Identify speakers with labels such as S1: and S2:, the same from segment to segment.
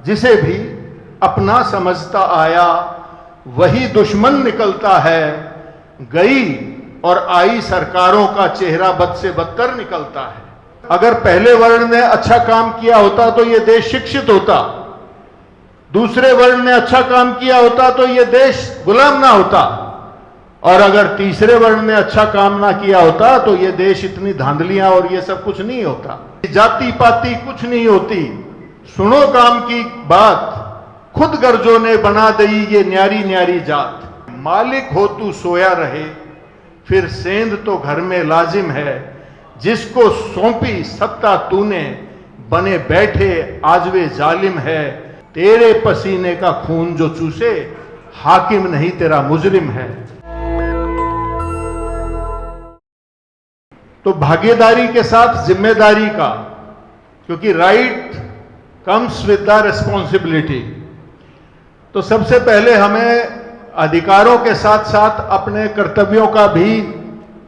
S1: जिसे भी अपना समझता आया वही दुश्मन निकलता है। गई और आई सरकारों का चेहरा बद से बदतर निकलता है। अगर पहले वर्ण ने अच्छा काम किया होता तो यह देश शिक्षित होता, दूसरे वर्ण ने अच्छा काम किया होता तो यह देश गुलाम ना होता, और अगर तीसरे वर्ण ने अच्छा काम ना किया होता तो यह देश इतनी धांधलियां और यह सब कुछ नहीं होता। जाति पाति कुछ नहीं होती, सुनो काम की बात, खुद गर्जों ने बना दई ये न्यारी न्यारी जात। मालिक हो तू सोया रहे, फिर सेंध तो घर में लाजिम है। जिसको सौंपी सत्ता तूने, बने बैठे आज वे जालिम है। तेरे पसीने का खून जो चूसे, हाकिम नहीं तेरा मुजरिम है। तो भागीदारी के साथ जिम्मेदारी का, क्योंकि right comes with the responsibility. तो सबसे पहले हमें अधिकारों के साथ साथ अपने कर्तव्यों का भी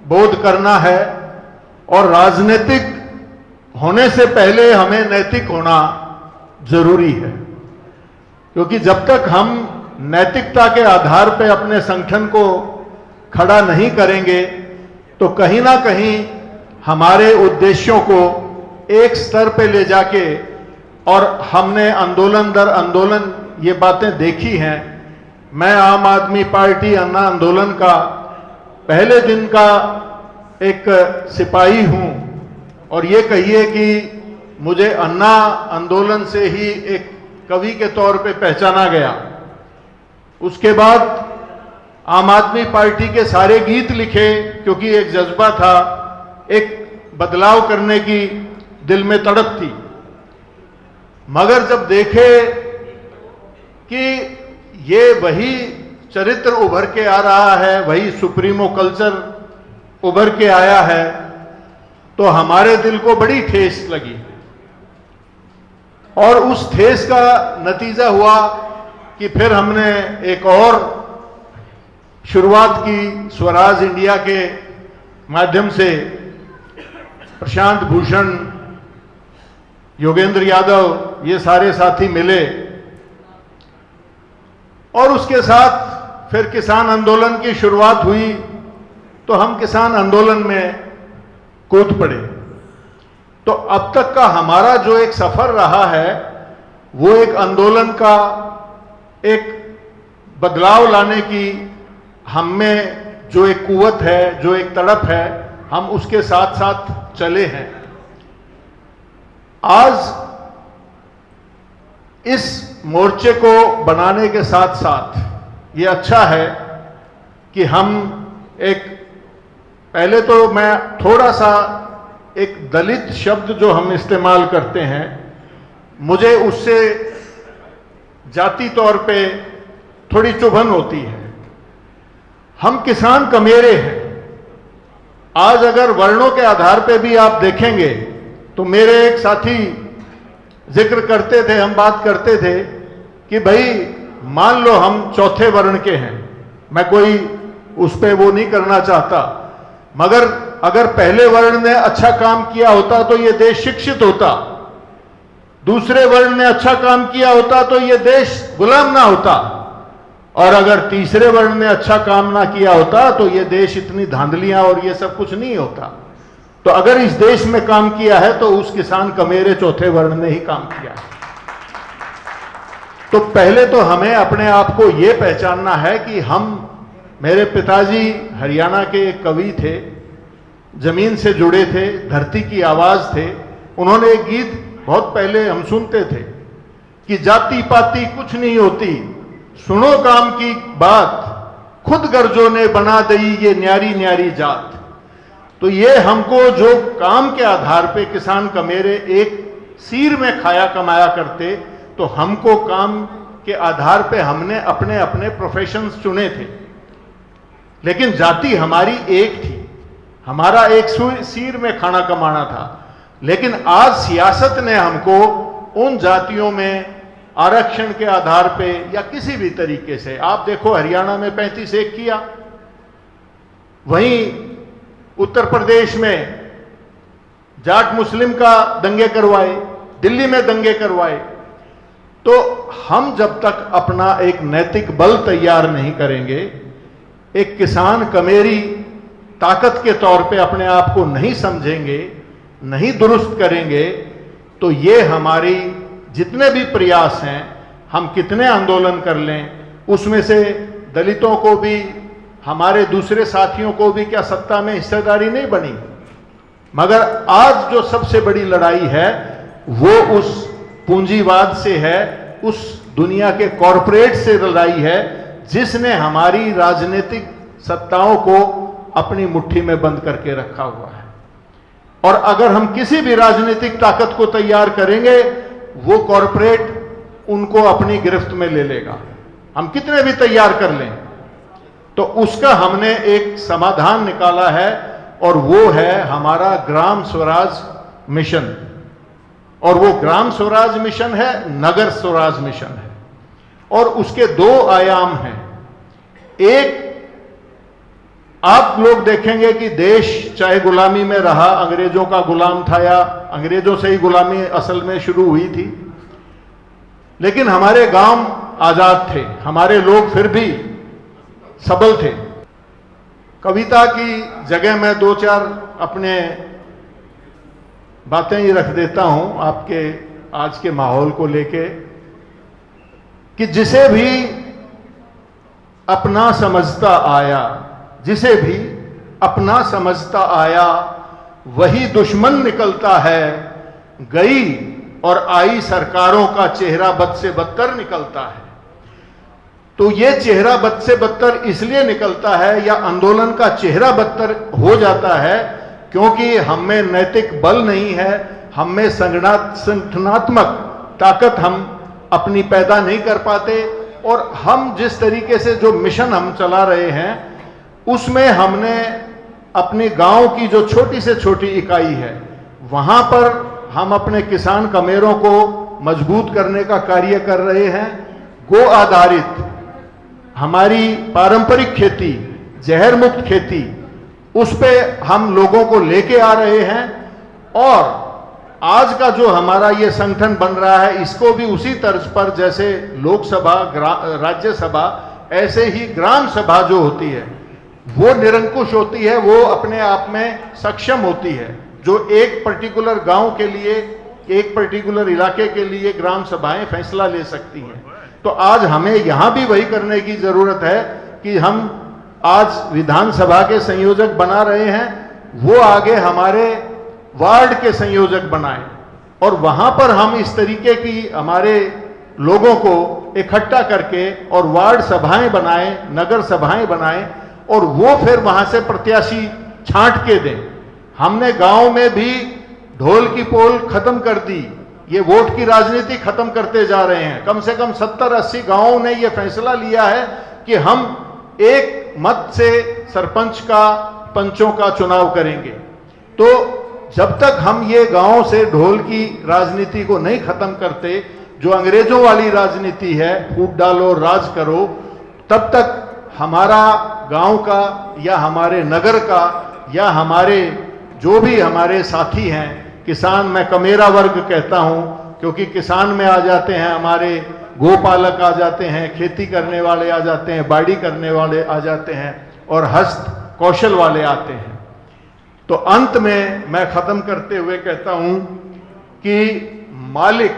S1: बोध करना है, और राजनीतिक होने से पहले हमें नैतिक होना जरूरी है। क्योंकि जब तक हम नैतिकता के आधार पर अपने संगठन को खड़ा नहीं करेंगे तो कहीं ना कहीं हमारे उद्देश्यों को एक स्तर पे ले जाके, और हमने आंदोलन दर आंदोलन ये बातें देखी हैं। मैं आम आदमी पार्टी अन्ना आंदोलन का पहले दिन का एक सिपाही हूं, और ये कहिए कि मुझे अन्ना आंदोलन से ही एक कवि के तौर पे पहचाना गया। उसके बाद आम आदमी पार्टी के सारे गीत लिखे, क्योंकि एक जज्बा था, एक बदलाव करने की दिल में तड़प थी। मगर जब देखे कि ये वही चरित्र उभर के आ रहा है, वही सुप्रीमो कल्चर उभर के आया है, तो हमारे दिल को बड़ी ठेस लगी। और उस ठेस का नतीजा हुआ कि फिर हमने एक और शुरुआत की स्वराज इंडिया के माध्यम से। प्रशांत भूषण, योगेंद्र यादव, ये सारे साथी मिले, और उसके साथ फिर किसान आंदोलन की शुरुआत हुई। तो हम किसान आंदोलन में कूद पड़े। तो अब तक का हमारा जो एक सफर रहा है, वो एक आंदोलन का, एक बदलाव लाने की हम में जो एक कुव्वत है, जो एक तड़प है, हम उसके साथ साथ चले हैं। आज इस मोर्चे को बनाने के साथ साथ ये अच्छा है कि हम एक, पहले तो मैं थोड़ा सा एक दलित शब्द जो हम इस्तेमाल करते हैं, मुझे उससे जाति तौर पे थोड़ी चुभन होती है। हम किसान कमेरे हैं। आज अगर वर्णों के आधार पे भी आप देखेंगे तो मेरे एक साथी जिक्र करते थे, हम बात करते थे कि भाई मान लो हम चौथे वर्ण के हैं, मैं कोई उस पे वो नहीं करना चाहता, मगर अगर पहले वर्ण ने अच्छा काम किया होता तो ये देश शिक्षित होता, दूसरे वर्ण ने अच्छा काम किया होता तो ये देश गुलाम ना होता, और अगर तीसरे वर्ण ने अच्छा काम ना किया होता तो ये देश इतनी धांधलियां और ये सब कुछ नहीं होता। तो अगर इस देश में काम किया है तो उस किसान कमेरे चौथे वर्ण ने ही काम किया है। तो पहले तो हमें अपने आप को ये पहचानना है कि हम, मेरे पिताजी हरियाणा के एक कवि थे, जमीन से जुड़े थे, धरती की आवाज थे। उन्होंने एक गीत बहुत पहले हम सुनते थे कि जाति पाति कुछ नहीं होती, सुनो काम की बात, खुद गर्जों ने बना दई ये न्यारी न्यारी जात। तो ये हमको जो काम के आधार पे किसान कमेरे एक सीर में खाया कमाया करते, तो हमको काम के आधार पे हमने अपने अपने प्रोफेशंस चुने थे, लेकिन जाति हमारी एक थी, हमारा एक सीर में खाना कमाना था। लेकिन आज सियासत ने हमको उन जातियों में आरक्षण के आधार पे या किसी भी तरीके से, आप देखो हरियाणा में 35-1 किया, वहीं उत्तर प्रदेश में जाट मुस्लिम का दंगे करवाए, दिल्ली में दंगे करवाए। तो हम जब तक अपना एक नैतिक बल तैयार नहीं करेंगे, एक किसान कमेरी ताकत के तौर पे अपने आप को नहीं समझेंगे, नहीं दुरुस्त करेंगे, तो ये हमारी जितने भी प्रयास हैं, हम कितने आंदोलन कर लें, उसमें से दलितों को भी, हमारे दूसरे साथियों को भी क्या सत्ता में हिस्सेदारी नहीं बनी। मगर आज जो सबसे बड़ी लड़ाई है वो उस पूंजीवाद से है, उस दुनिया के कॉरपोरेट से लड़ाई है जिसने हमारी राजनीतिक सत्ताओं को अपनी मुट्ठी में बंद करके रखा हुआ है। और अगर हम किसी भी राजनीतिक ताकत को तैयार करेंगे, वो कॉरपोरेट उनको अपनी गिरफ्त में ले लेगा, हम कितने भी तैयार कर लें। तो उसका हमने एक समाधान निकाला है और वो है हमारा ग्राम स्वराज मिशन। और वो ग्राम स्वराज मिशन है, नगर स्वराज मिशन है। और उसके दो आयाम हैं। एक, आप लोग देखेंगे कि देश चाहे गुलामी में रहा, अंग्रेजों का गुलाम था या अंग्रेजों से ही गुलामी असल में शुरू हुई थी, लेकिन हमारे गांव आजाद थे, हमारे लोग फिर भी सबल थे। कविता की जगह मैं दो चार अपने बातें ही रख देता हूं आपके आज के माहौल को लेके, कि जिसे भी अपना समझता आया, जिसे भी अपना समझता आया, वही दुश्मन निकलता है। गई और आई सरकारों का चेहरा बद से बदतर निकलता है। तो ये चेहरा बद से बदतर इसलिए निकलता है, या आंदोलन का चेहरा बदतर हो जाता है, क्योंकि हम में नैतिक बल नहीं है, हम में संगठनात्मक ताकत हम अपनी पैदा नहीं कर पाते। और हम जिस तरीके से जो मिशन हम चला रहे हैं, उसमें हमने अपने गांव की जो छोटी से छोटी इकाई है, वहां पर हम अपने किसान कमेरों को मजबूत करने का कार्य कर रहे हैं। गो आधारित हमारी पारंपरिक खेती, जहर मुक्त खेती, उस पे हम लोगों को लेके आ रहे हैं। और आज का जो हमारा ये संगठन बन रहा है, इसको भी उसी तर्ज पर जैसे लोकसभा, राज्यसभा, ऐसे ही ग्राम सभा जो होती है वो निरंकुश होती है, वो अपने आप में सक्षम होती है, जो एक पर्टिकुलर गांव के लिए, एक पर्टिकुलर इलाके के लिए ग्राम सभाएं फैसला ले सकती हैं। तो आज हमें यहां भी वही करने की जरूरत है कि हम आज विधानसभा के संयोजक बना रहे हैं, वो आगे हमारे वार्ड के संयोजक बनाएं, और वहां पर हम इस तरीके की हमारे लोगों को इकट्ठा करके और वार्ड सभाएं बनाएं, नगर सभाएं बनाएं, और वो फिर वहां से प्रत्याशी छांट के दें। हमने गांव में भी ढोल की पोल खत्म कर दी, ये वोट की राजनीति खत्म करते जा रहे हैं। कम से कम 70-80 गांवों ने ये फैसला लिया है कि हम एक मत से सरपंच का, पंचों का चुनाव करेंगे। तो जब तक हम ये गांव से ढोल की राजनीति को नहीं खत्म करते, जो अंग्रेजों वाली राजनीति है, फूट डालो राज करो, तब तक हमारा गांव का या हमारे नगर का या हमारे जो भी हमारे साथी हैं, किसान, मैं कमेरा वर्ग कहता हूं, क्योंकि किसान में आ जाते हैं हमारे गोपालक आ जाते हैं, खेती करने वाले आ जाते हैं, बाड़ी करने वाले आ जाते हैं, और हस्त कौशल वाले आते हैं। तो अंत में मैं खत्म करते हुए कहता हूं कि मालिक,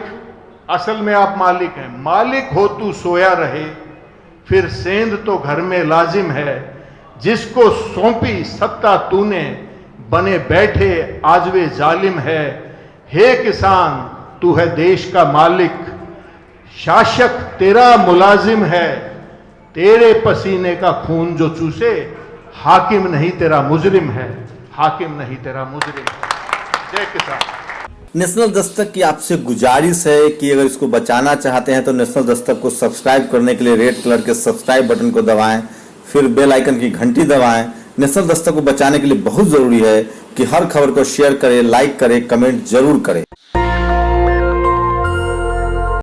S1: असल में आप मालिक हैं, मालिक हो तू सोया रहे, फिर सेंध तो घर में लाजिम है, जिसको सौंपी सत्ता तूने, बने बैठे आज वे जालिम है। हे किसान तू है देश का मालिक, शासक तेरा मुलाजिम है, तेरे पसीने का खून जो चूसे, हाकिम नहीं तेरा मुजरिम है, हाकिम नहीं तेरा मुजरिम है। जय किसान।
S2: नेशनल दस्तक की आपसे गुजारिश है कि अगर इसको बचाना चाहते हैं तो नेशनल दस्तक को सब्सक्राइब करने के लिए रेड कलर के सब्सक्राइब बटन को दबाएं, फिर बेल आइकन की घंटी दबाएं। नेशनल दस्तक को बचाने के लिए बहुत जरूरी है कि हर खबर को शेयर करें, लाइक करें, कमेंट जरूर करें।